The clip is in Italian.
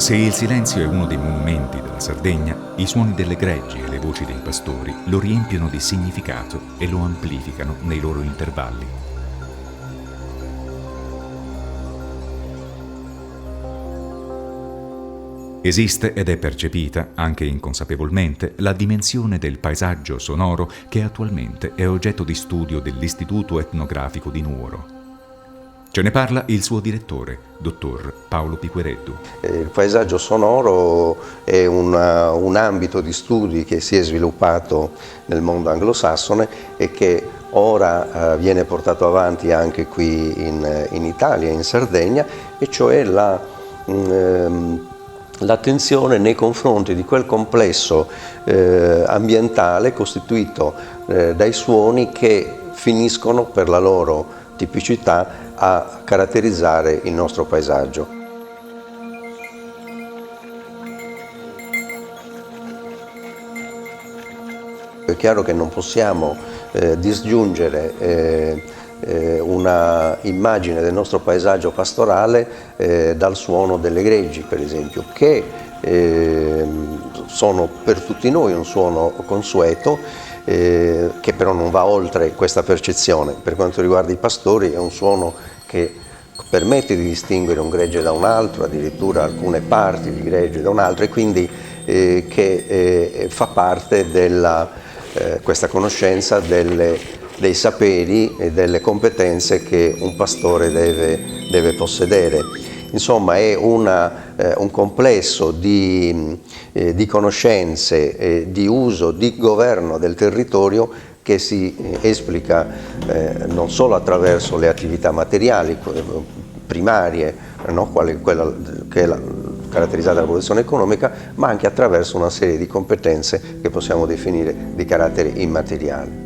Se il silenzio è uno dei monumenti della Sardegna, i suoni delle greggi e le voci dei pastori lo riempiono di significato e lo amplificano nei loro intervalli. Esiste ed è percepita, anche inconsapevolmente, la dimensione del paesaggio sonoro che attualmente è oggetto di studio dell'Istituto Etnografico di Nuoro. Ce ne parla il suo direttore, dottor Paolo Piquereddu. Il paesaggio sonoro è un ambito di studi che si è sviluppato nel mondo anglosassone e che ora viene portato avanti anche qui in Italia, in Sardegna, e cioè l'attenzione nei confronti di quel complesso ambientale costituito dai suoni che finiscono per la loro tipicità a caratterizzare il nostro paesaggio. È chiaro che non possiamo disgiungere una immagine del nostro paesaggio pastorale dal suono delle greggi, per esempio, che sono per tutti noi un suono consueto, che però non va oltre questa percezione. Per quanto riguarda i pastori è un suono che permette di distinguere un gregge da un altro, addirittura alcune parti di gregge da un altro, e quindi che fa parte della questa conoscenza dei saperi e delle competenze che un pastore deve possedere. Insomma, è un complesso di conoscenze, di uso, di governo del territorio che si esplica non solo attraverso le attività materiali primarie, no? Quella che è caratterizzata dalla produzione economica, ma anche attraverso una serie di competenze che possiamo definire di carattere immateriale.